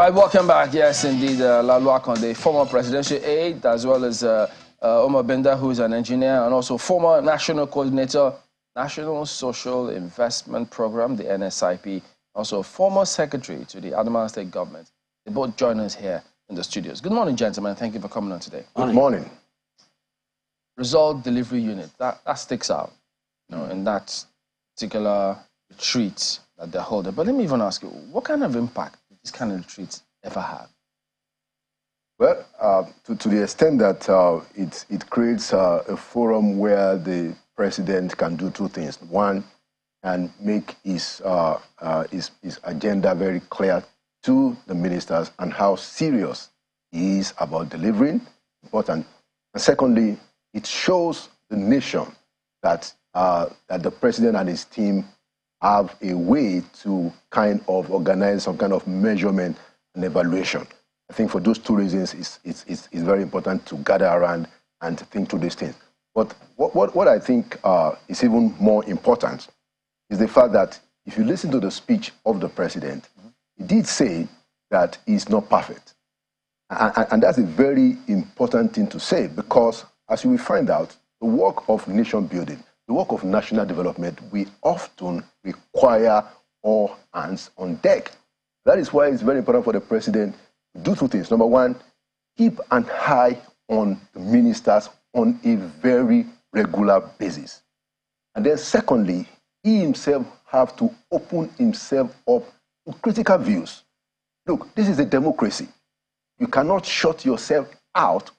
right, welcome back. Yes, indeed, Lalua Conde, former presidential aide, as well as Omar Benda, who is an engineer, and also former national coordinator, National Social Investment Program, the NSIP, also former secretary to the Adamawa State government. They both join us here in the studios. Good morning, gentlemen. Thank you for coming on today. Good morning. Result delivery unit, that sticks out, you know, in that particular retreat that they're holding. But let me even ask you, what kind of impact did this kind of retreat ever have? Well, to the extent that it creates a forum where the president can do two things. One, and make his agenda very clear to the ministers and how serious he is about delivering. Important. And secondly, it shows the nation that that the president and his team have a way to kind of organize some kind of measurement and evaluation. I think for those two reasons, it's very important to gather around and to think through these things. But what I think is even more important is the fact that if you listen to the speech of the president, he did say that he's not perfect. And that's a very important thing to say, because as you will find out, the work of nation building, the work of national development, we often require all hands on deck. That is why it's very important for the president to do two things. Number one, keep an eye on the ministers on a very regular basis. And then secondly, he himself have to open himself up to critical views. Look, this is a democracy. You cannot shut yourself out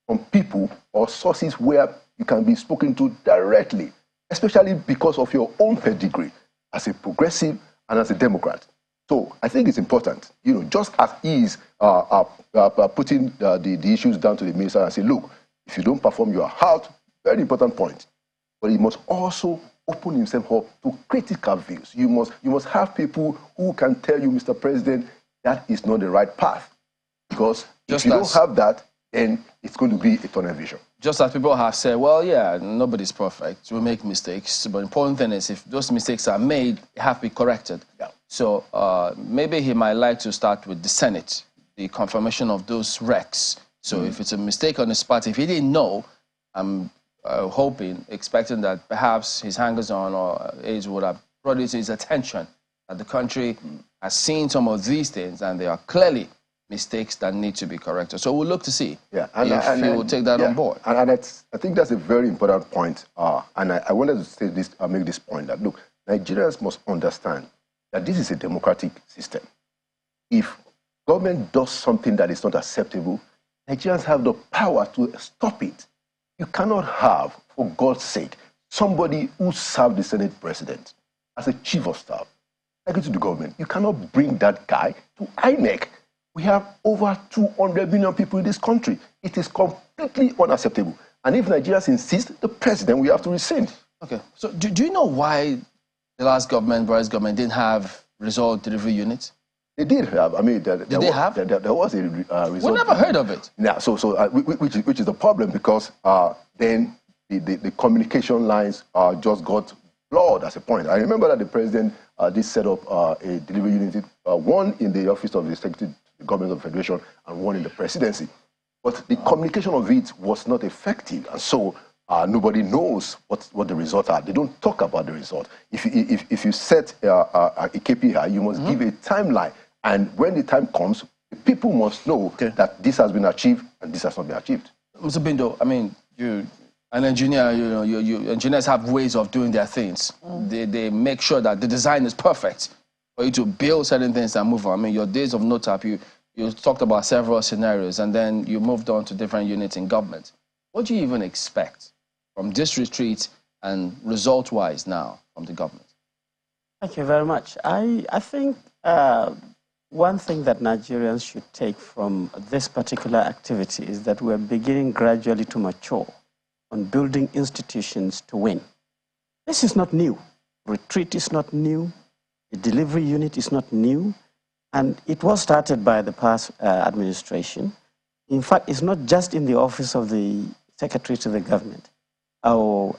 from people or sources where you can be spoken to directly, especially because of your own pedigree as a progressive and as a Democrat. So I think it's important, you know, just as he is putting the issues down to the minister and say, look, if you don't perform, you are out. Very important point. But he must also open himself up to critical views. You must have people who can tell you, Mr. President, that is not the right path. Because if you don't have that, then it's going to be a tunnel vision. Just as people have said, well, yeah, nobody's perfect. We make mistakes. But the important thing is if those mistakes are made, they have to be corrected. Yeah. So maybe he might like to start with the Senate, the confirmation of those recs. So if it's a mistake on his part, if he didn't know, I'm hoping, expecting that perhaps his hangers-on or aides would have brought it to his attention that the country has seen some of these things and they are clearly mistakes that need to be corrected. So we'll look to see if he will take that on board. And I think that's a very important point. And I wanted to say this, make this point that, look, Nigerians must understand that this is a democratic system. If government does something that is not acceptable, Nigerians have the power to stop it. You cannot have, for God's sake, somebody who served the Senate president as a chief of staff, to the government. You cannot bring that guy to INEC. We have over 200 million people in this country. It is completely unacceptable. And if Nigerians insist, the president will have to rescind. Okay. So do you know why the last government, Boris government, didn't have result delivery units? They did have. I mean, there was a result. We never heard of it. Yeah. Which is the problem, because then the communication lines just got blurred as a point. I remember that the president did set up a delivery unit, one in the office of the Secretary of the Government of the Federation and one in the presidency. But the communication of it was not effective, and so nobody knows what the results are. They don't talk about the result. If you set a KPI, you must give a timeline. And when the time comes, the people must know that this has been achieved and this has not been achieved. Mr. Bindo, I mean, you're an engineer, you know, engineers have ways of doing their things. They make sure that the design is perfect for you to build certain things and move on. I mean, your days of NOTAP, you talked about several scenarios and then you moved on to different units in government. What do you even expect from this retreat and result-wise now from the government? Thank you very much. I think one thing that Nigerians should take from this particular activity is that we're beginning gradually to mature on building institutions to win. This is not new. Retreat is not new. The delivery unit is not new. And it was started by the past administration. In fact, it's not just in the office of the Secretary to the Government or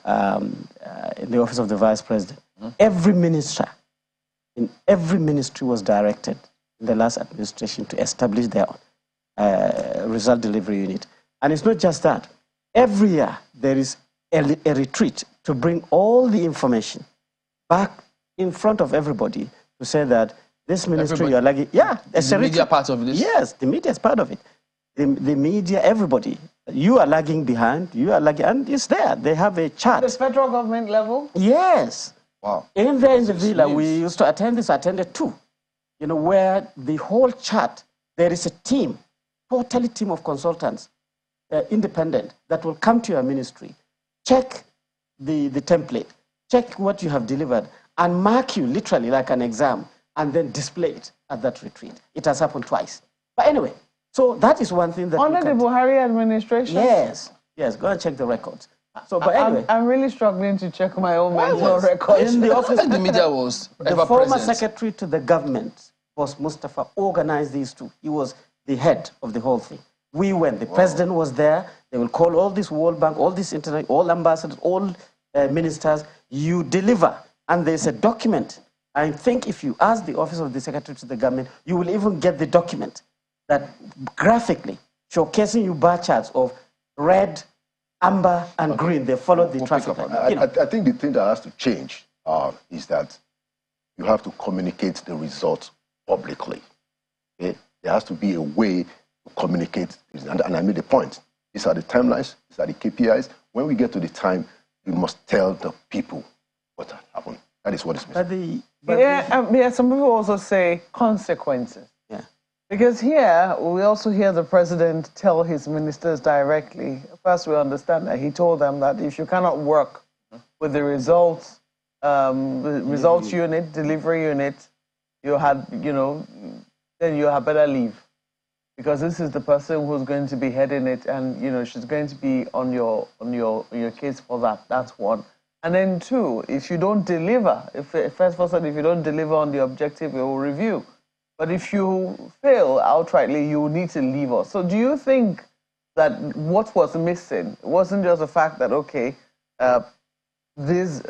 in the office of the Vice President. Every minister in every ministry was directed in the last administration to establish their result delivery unit. And it's not just that. Every year, there is a retreat to bring all the information back in front of everybody to say that this ministry you are lagging. Yeah, is the media part of this? Yes, the media is part of it. The media, everybody. You are lagging behind, you are lagging, and it's there. They have a chart. At the federal government level? Yes. Wow. In there in the villa, we used to attend this, attended too. You know, where the whole chart, there is a team, totally team of consultants, independent, that will come to your ministry, check the template, check what you have delivered, and mark you literally like an exam, and then display it at that retreat. It has happened twice. But anyway, so that is one thing that under the Buhari administration? Yes, yes, go and check the records. So, but anyway, I'm really struggling to check my own mental records. In the office, the media was the former secretary to the government, Boss Mustafa, organized these two. He was the head of the whole thing. We went. The president was there. They will call all this World Bank, all this internet, all ambassadors, all ministers. You deliver, and there's a document. I think if you ask the office of the secretary to the government, you will even get the document that graphically showcasing you bar charts of red, amber, and green. They follow the traffic light. I think the thing that has to change is that you have to communicate the results publicly. Okay? There has to be a way to communicate, and I made a point. These are the timelines, these are the KPIs. When we get to the time, we must tell the people what happened. That is what is missing. Some people also say consequences. Yeah. Because here, we also hear the president tell his ministers directly. First, we understand that he told them that if you cannot work with the results, unit, delivery unit, then you had better leave. Because this is the person who's going to be heading it, and she's going to be on your case for that. That's one. And then two, if you don't deliver, if you don't deliver on the objective, we will review. But if you fail outrightly, you need to leave us. So do you think that what was missing wasn't just the fact that, okay, these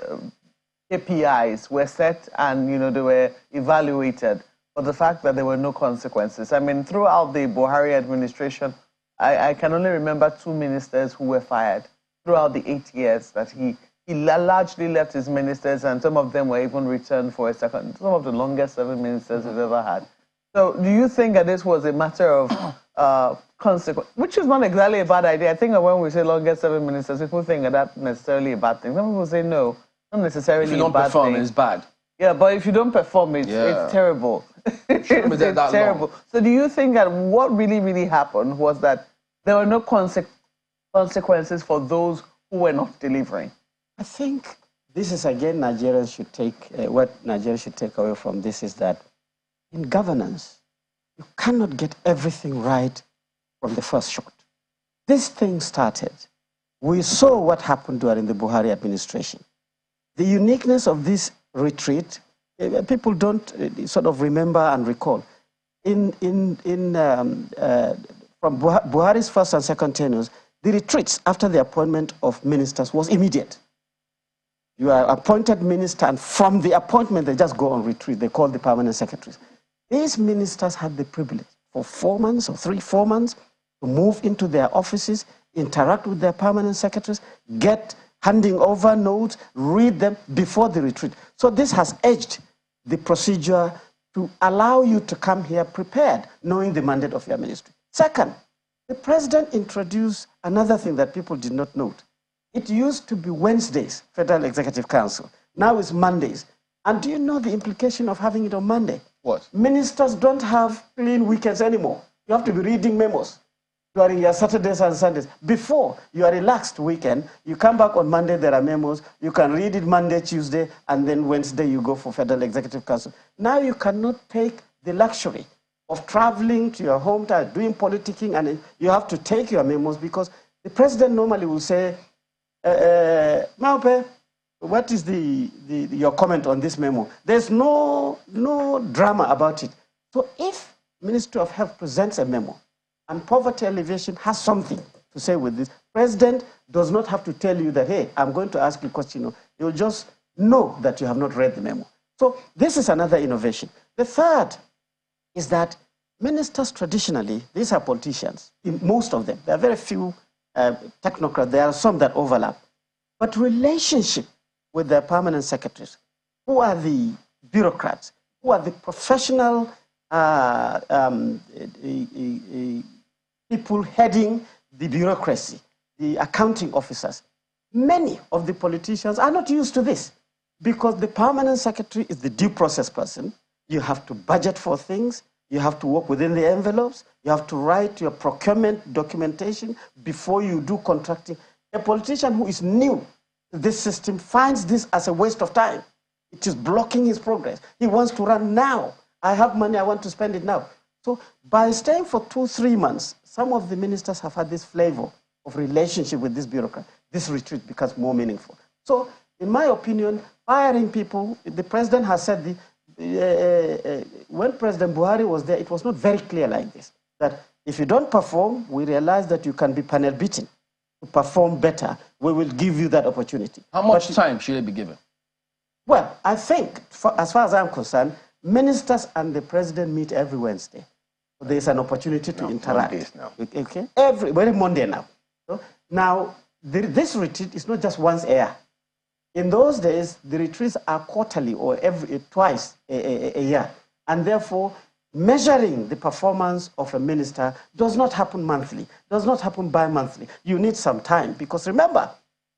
KPIs were set and, they were evaluated, but the fact that there were no consequences? I mean, throughout the Buhari administration, I can only remember 2 ministers who were fired throughout the 8 years that he largely left his ministers, and some of them were even returned for a second. Some of the longest serving ministers we've ever had. So do you think that this was a matter of consequence, which is not exactly a bad idea? I think that when we say longest serving ministers, people think that that's necessarily a bad thing. Some people say no, not necessarily a bad thing. If you don't perform, it's bad. Yeah, but if you don't perform, it's terrible. It's terrible. So do you think that what really, really happened was that there were no consequences for those who were not delivering? I think this is, again, Nigerians should take, what Nigerians should take away from this is that in governance, you cannot get everything right from the first shot. This thing started. We saw what happened during the Buhari administration. The uniqueness of this retreat, people don't sort of remember and recall. From Buhari's first and second tenures, the retreats after the appointment of ministers was immediate. You are appointed minister, and from the appointment, they just go on retreat. They call the permanent secretaries. These ministers had the privilege for 4 months or 3-4 months to move into their offices, interact with their permanent secretaries, handing over notes, read them before the retreat. So this has edged the procedure to allow you to come here prepared, knowing the mandate of your ministry. Second, the president introduced another thing that people did not note. It used to be Wednesdays, Federal Executive Council. Now it's Mondays. And do you know the implication of having it on Monday? What? Ministers don't have clean weekends anymore. You have to be reading memos during your Saturdays and Sundays. Before, your relaxed weekend, you come back on Monday, there are memos. You can read it Monday, Tuesday, and then Wednesday you go for Federal Executive Council. Now you cannot take the luxury of traveling to your hometown, doing politicking, and you have to take your memos because the president normally will say, Maupe, what is your comment on this memo? There's no drama about it. So if Ministry of Health presents a memo and poverty alleviation has something to say with this, president does not have to tell you that, hey, I'm going to ask you a question. You'll just know that you have not read the memo. So this is another innovation. The third, is that ministers traditionally, these are politicians, most of them. There are very few technocrats. There are some that overlap. But relationship with their permanent secretaries, who are the bureaucrats, who are the professional people heading the bureaucracy, the accounting officers. Many of the politicians are not used to this because the permanent secretary is the due process person. You have to budget for things. You have to work within the envelopes. You have to write your procurement documentation before you do contracting. A politician who is new to this system finds this as a waste of time. It is blocking his progress. He wants to run now. I have money, I want to spend it now. So by staying for 2-3 months, some of the ministers have had this flavor of relationship with this bureaucrat. This retreat becomes more meaningful. So in my opinion, firing people, the president has said, when President Buhari was there, it was not very clear like this, that if you don't perform, we realize that you can be panel beaten. To perform better, we will give you that opportunity. How much time should it be given? Well, I think, as far as I'm concerned, ministers and the president meet every Wednesday. So there's an opportunity to interact. Mondays now. Okay? Every Monday now. So now, this retreat is not just once a year. In those days, the retreats are quarterly or twice a year. And therefore, measuring the performance of a minister does not happen monthly, does not happen bi-monthly. You need some time. Because remember,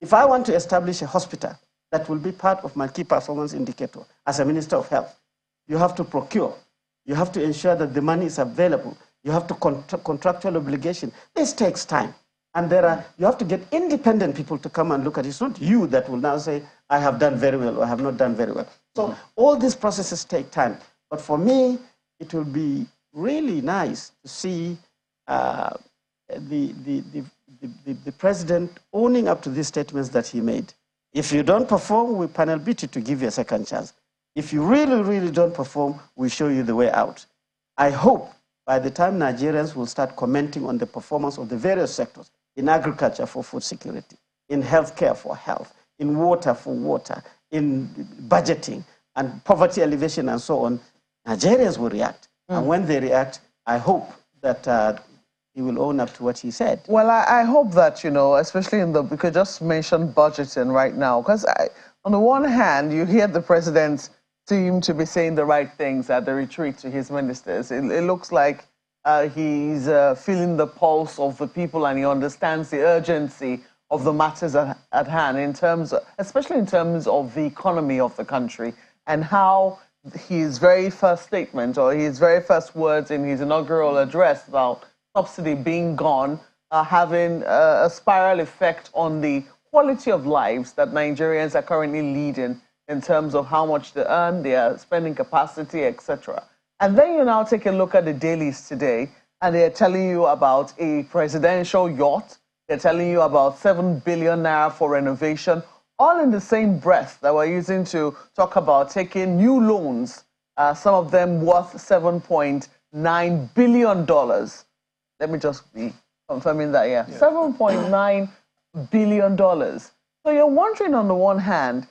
if I want to establish a hospital, that will be part of my key performance indicator as a Minister of Health. You have to procure. You have to ensure that the money is available. You have to contractual obligation. This takes time. And you have to get independent people to come and look at it. It's not you that will now say, I have done very well or I have not done very well. So all these processes take time. But for me, it will be really nice to see the president owning up to these statements that he made. If you don't perform, we panel beat you to give you a second chance. If you really, really don't perform, we show you the way out. I hope by the time Nigerians will start commenting on the performance of the various sectors, in agriculture for food security, in healthcare for health, in water for water, in budgeting and poverty alleviation and so on, Nigerians will react. And when they react, I hope that he will own up to what he said. Well, I hope that, you know, especially because just mentioned budgeting right now, because on the one hand, you hear the president seem to be saying the right things at the retreat to his ministers. It looks like he's feeling the pulse of the people and he understands the urgency of the matters at hand, especially in terms of the economy of the country, and how his very first statement or his very first words in his inaugural address about subsidy being gone, having a spiral effect on the quality of lives that Nigerians are currently leading in terms of how much they earn, their spending capacity, etc. And then you now take a look at the dailies today, and they're telling you about a presidential yacht. They're telling you about 7 billion naira for renovation, all in the same breath that we're using to talk about taking new loans, some of them worth $7.9 billion. Let me just be confirming that, yeah. $7.9 billion. So you're wondering, on the one hand,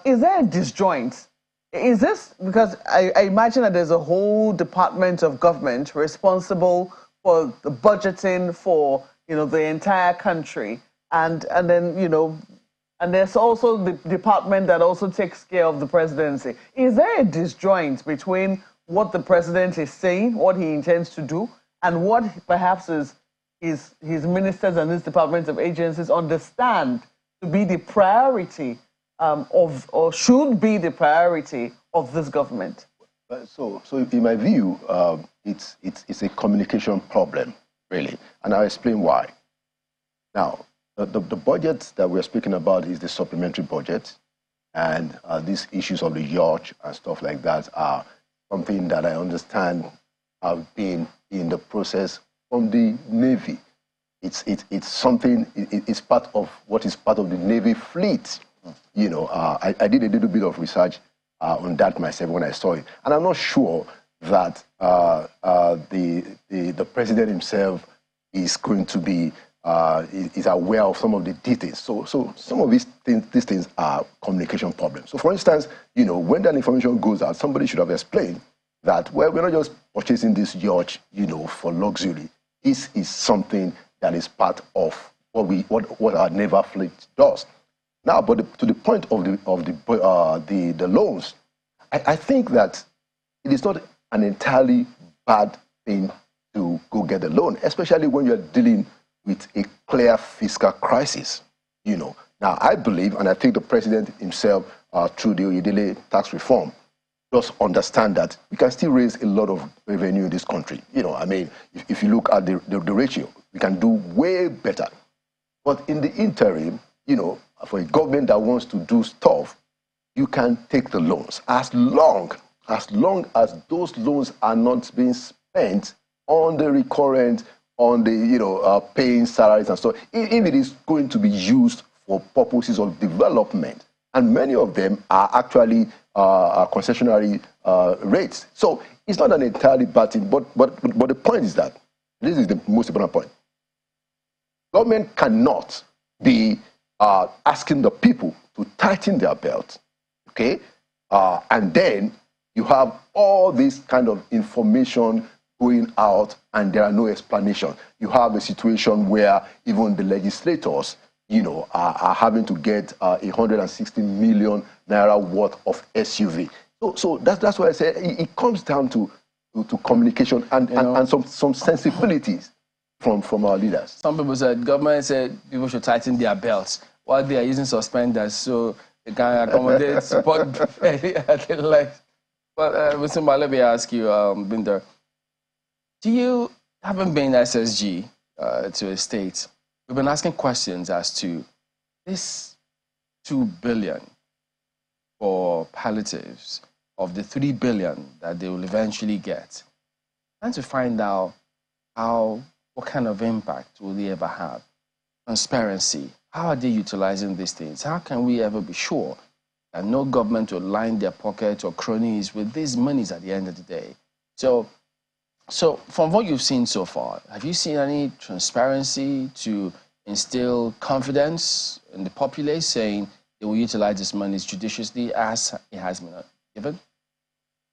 is there a disjoint? Is this, because I imagine that there's a whole department of government responsible for the budgeting for, you know, the entire country, and then, you know, and there's also the department that also takes care of the presidency. Is there a disjoint between what the president is saying, what he intends to do, and what perhaps his ministers and his departments of agencies understand to be the priority or should be the priority of this government? So in my view, it's a communication problem, really, and I'll explain why. Now, the budget that we're speaking about is the supplementary budget, and these issues of the yacht and stuff like that are something that I understand have been in the process from the Navy. It's something, it's part of what is part of the Navy fleet. You know, I did a little bit of research on that myself when I saw it, and I'm not sure that the president himself is going to be is aware of some of the details. So some of these things are communication problems. So for instance, you know, when that information goes out, somebody should have explained that, well, we're not just purchasing this yacht, you know, for luxury. This is something that is part of what our naval fleet does. Now, but to the point of the loans, I think that it is not an entirely bad thing to go get a loan, especially when you're dealing with a clear fiscal crisis. You know, now I believe, and I think the president himself, through the Aide tax reform, just understand that we can still raise a lot of revenue in this country. You know, I mean, if you look at the ratio, we can do way better. But in the interim, you know, for a government that wants to do stuff, you can take the loans as long as those loans are not being spent on the recurrent, on the, you know, paying salaries and so. If it is going to be used for purposes of development, and many of them are actually concessionary rates. So it's not an entirely bad thing, but the point is that, this is the most important point, government cannot be asking the people to tighten their belt, okay? And then you have all this kind of information going out and there are no explanations. You have a situation where even the legislators, you know, are having to get 160 million naira worth of SUV. So that's why I say it comes down to communication and some sensibilities from our leaders. Some people said, government said people should tighten their belts while they are using suspenders so they can accommodate support. But Mr. Mba, let me ask you, Binder, haven't been SSG to a state, we've been asking questions as to this 2 billion for palliatives of the 3 billion that they will eventually get, and to find out what kind of impact will they ever have? Transparency. How are they utilizing these things? How can we ever be sure that no government will line their pockets or cronies with these monies at the end of the day? So from what you've seen so far, have you seen any transparency to instill confidence in the populace saying they will utilize this money judiciously as it has been given?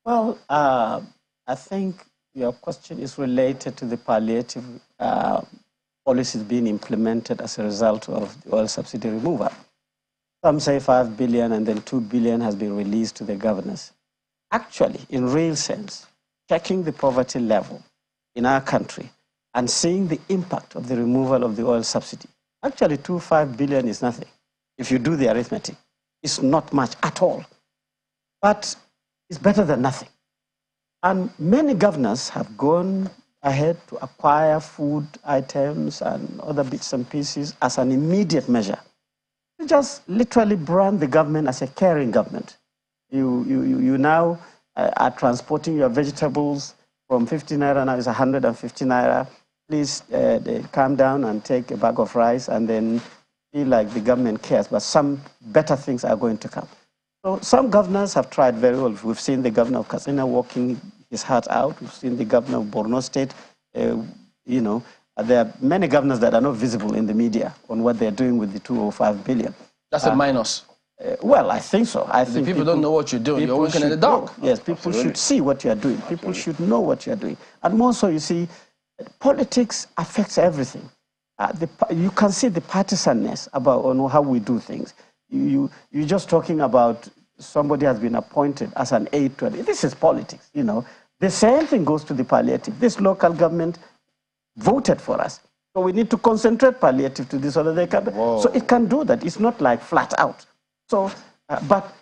Well, I think your question is related to the palliative policies being implemented as a result of the oil subsidy removal. Some say 5 billion and then 2 billion has been released to the governors. Actually, in real sense, checking the poverty level in our country and seeing the impact of the removal of the oil subsidy, actually 5 billion is nothing. If you do the arithmetic, it's not much at all. But it's better than nothing. And many governors have gone ahead to acquire food items and other bits and pieces as an immediate measure. You just literally brand the government as a caring government. You now are transporting your vegetables from 50 naira, now it's 150 naira. Please calm down and take a bag of rice and then feel like the government cares, but some better things are going to come. So some governors have tried very well. We've seen the governor of Katsina working his heart out. We've seen the governor of Borno State. You know, there are many governors that are not visible in the media on what they're doing with the 205 billion. That's a minus. Well, I think so. I think people don't know what you're doing. You're working in the dark. Yes, people should see what you're doing. People should know what you're doing. And more so, you see, politics affects everything. You can see the partisanness about how we do things. You're just talking about somebody has been appointed as an aide to it. This is politics, you know. The same thing goes to the palliative. This local government voted for us. So we need to concentrate palliative to this so that they can. Whoa. So it can do that. It's not like flat out. So, but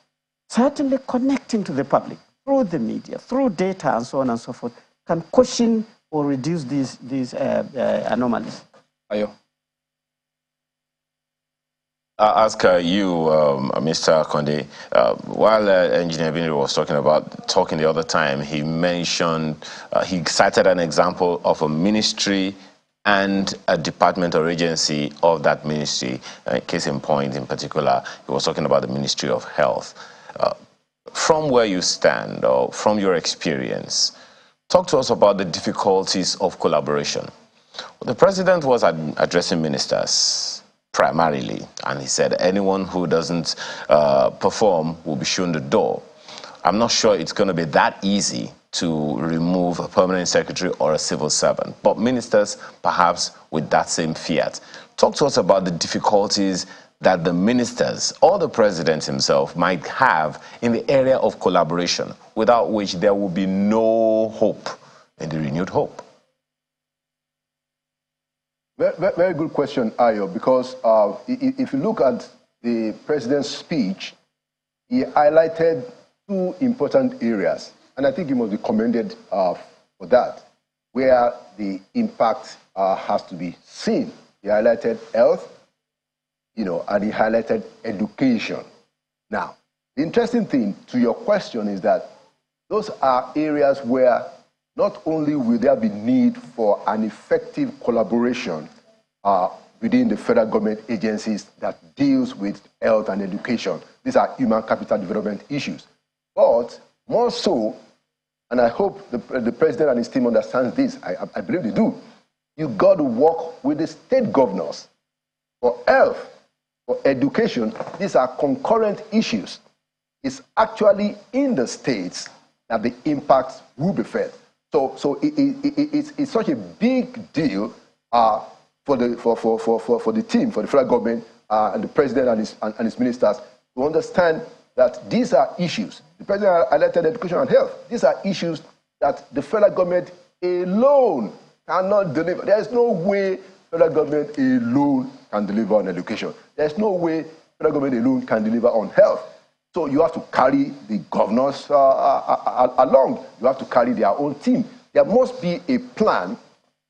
certainly connecting to the public through the media, through data and so on and so forth, can cushion or reduce these anomalies. Ayo. I'll ask you, Mr. Konde, while Engineer Binri was talking the other time, he mentioned, he cited an example of a ministry and a department or agency of that ministry. Case in point, in particular, he was talking about the Ministry of Health. From where you stand, or from your experience, talk to us about the difficulties of collaboration. The president was addressing ministers primarily, and he said anyone who doesn't perform will be shown the door. I'm not sure it's going to be that easy to remove a permanent secretary or a civil servant, but ministers perhaps with that same fiat. Talk to us about the difficulties that the ministers or the president himself might have in the area of collaboration, without which there will be no hope in the renewed hope. Very good question, Ayo, because if you look at the president's speech, he highlighted two important areas, and I think he must be commended for that, where the impact has to be seen. He highlighted health, and he highlighted education. Now, the interesting thing to your question is that those are areas where not only will there be need for an effective collaboration within the federal government agencies that deals with health and education. These are human capital development issues. But more so, and I hope the president and his team understands this, I believe they do, you got to work with the state governors for health, for education. These are concurrent issues. It's actually in the states that the impact will be felt. So it's such a big deal for the team, for the federal government and the president and his ministers to understand that these are issues. The president highlighted education and health. These are issues that the federal government alone cannot deliver. There is no way federal government alone can deliver on education. There is no way federal government alone can deliver on health. So you have to carry the governors along. You have to carry their own team. There must be a plan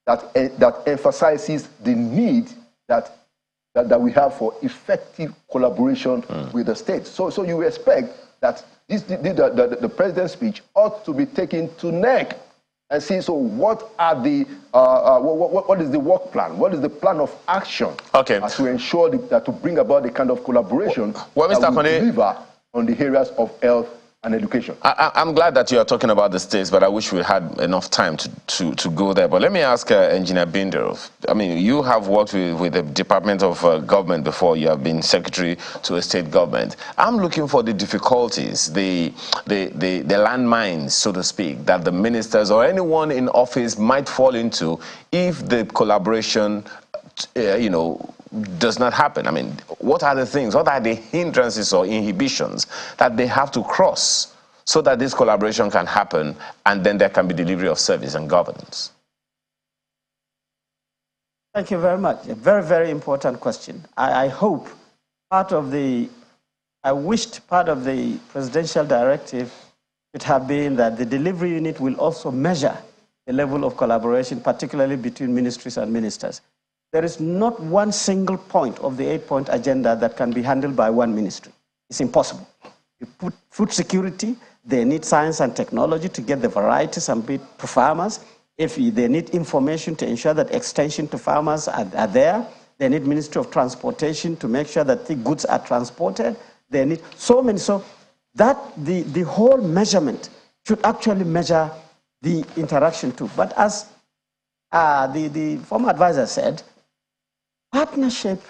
that emphasizes the need that we have for effective collaboration with the states. So you expect that the president's speech ought to be taken to neck and see, so what are the what is the work plan? What is the plan of action to ensure that to bring about the kind of collaboration that will deliver on the areas of health and education? I'm glad that you are talking about the states, but I wish we had enough time to go there. But let me ask Engineer Binder. I mean, you have worked with the Department of Government before. You have been secretary to a state government. I'm looking for the difficulties, the landmines, so to speak, that the ministers or anyone in office might fall into if the collaboration, does not happen. I mean, what are the things, what are the hindrances or inhibitions that they have to cross so that this collaboration can happen and then there can be delivery of service and governance? Thank you very much. A very, very important question. I wished part of the presidential directive should have been that the delivery unit will also measure the level of collaboration, particularly between ministries and ministers. There is not one single point of the 8-point agenda that can be handled by one ministry. It's impossible. You put food security, they need science and technology to get the varieties and be to farmers. If they need information to ensure that extension to farmers are there, they need Ministry of Transportation to make sure that the goods are transported. They need so many. So that the whole measurement should actually measure the interaction too. But as the former advisor said, partnership,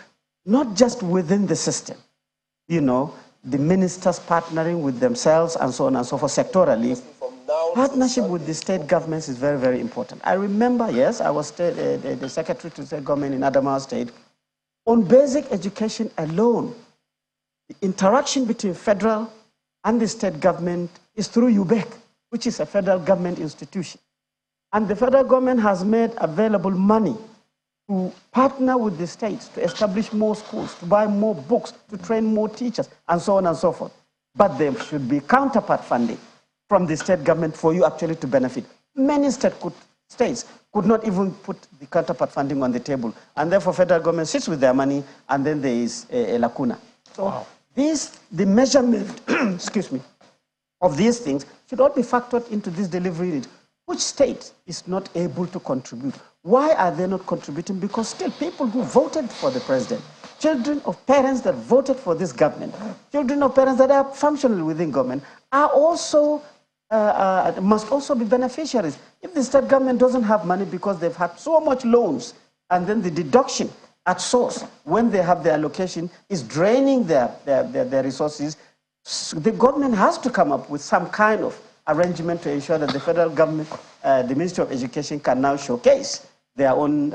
not just within the system, the ministers partnering with themselves and so on and so forth sectorally. Partnership with the state governments is very, very important. I remember, yes, I was the secretary to state government in Adamawa State. On basic education alone, the interaction between federal and the state government is through UBEC, which is a federal government institution. And the federal government has made available money to partner with the states to establish more schools, to buy more books, to train more teachers, and so on and so forth. But there should be counterpart funding from the state government for you actually to benefit. Many states could not even put the counterpart funding on the table, and therefore federal government sits with their money, and then there is a lacuna. So the measurement, excuse me, of these things should all be factored into this delivery unit. Which state is not able to contribute? Why are they not contributing? Because still people who voted for the president, children of parents that voted for this government, children of parents that are functional within government, are also, must also be beneficiaries. If the state government doesn't have money because they've had so much loans, and then the deduction at source, when they have their allocation, is draining their resources, the government has to come up with some kind of arrangement to ensure that the federal government, the Ministry of Education, can now showcase their own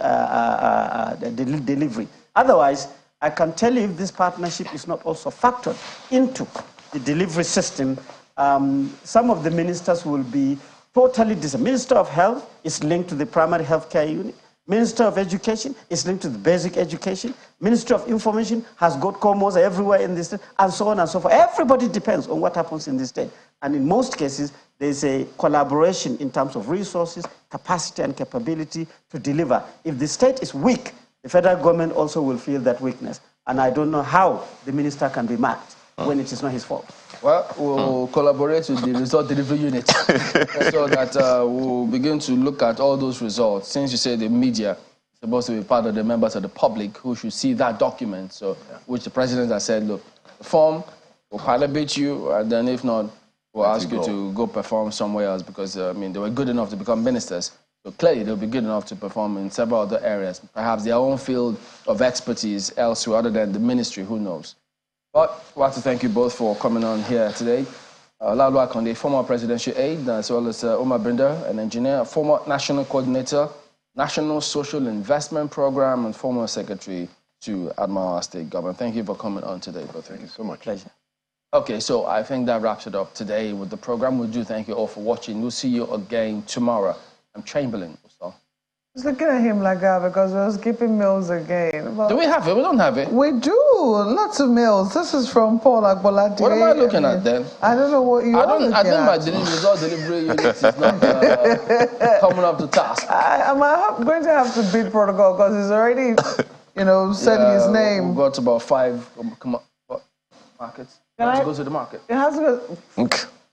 delivery. Otherwise, I can tell you if this partnership is not also factored into the delivery system, some of the ministers will be totally disappointed. Minister of Health is linked to the primary health care unit. Minister of Education is linked to the basic education. Minister of Information has got comos everywhere in this state, and so on and so forth. Everybody depends on what happens in this state. And in most cases, there's a collaboration in terms of resources, capacity, and capability to deliver. If the state is weak, the federal government also will feel that weakness. And I don't know how the minister can be marked when it is not his fault. Well, we'll collaborate with the result delivery unit so that we'll begin to look at all those results. Since you say the media is supposed to be part of the members of the public who should see that document, so which the president has said, look, the form will calibrate you, and then if not, we'll ask you to go perform somewhere else because, I mean, they were good enough to become ministers. So clearly, they'll be good enough to perform in several other areas, perhaps their own field of expertise elsewhere other than the ministry, who knows. But I'd like to thank you both for coming on here today. Lalu Akonde, former presidential aide, as well as Omar Brinder, an engineer, former national coordinator, National Social Investment Program, and former secretary to Adamawa State Government. Thank you for coming on today, both. Thank you so much. Pleasure. Okay, so I think that wraps it up today with the program. We do thank you all for watching. We'll see you again tomorrow. I'm Chamberlain. So. I was looking at him like that because we were skipping meals again. Do we have it? We don't have it. We do. Lots of meals. This is from Paul Agbolade. What am I looking at then? I don't know what you are looking at. I think my result delivery unit is not coming up to task. I'm going to have to beat protocol because he's already, said his name. We've got about 5 markets. Can I go to the market? It has to go.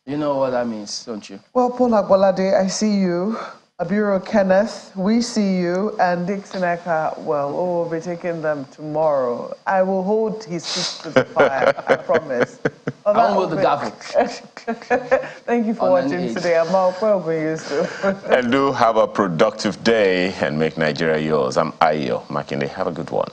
You know what that means, don't you? Well, Paul Agbolade, I see you. Abiro Kenneth, we see you, and Dixon Eka, well, we'll be taking them tomorrow. I will hold his feet to the fire, I promise. I won't hold the gavel. Thank you for watching today. I'm Mal Kwelgo used to. And do have a productive day and make Nigeria yours. I'm Aide Makinde. Have a good one.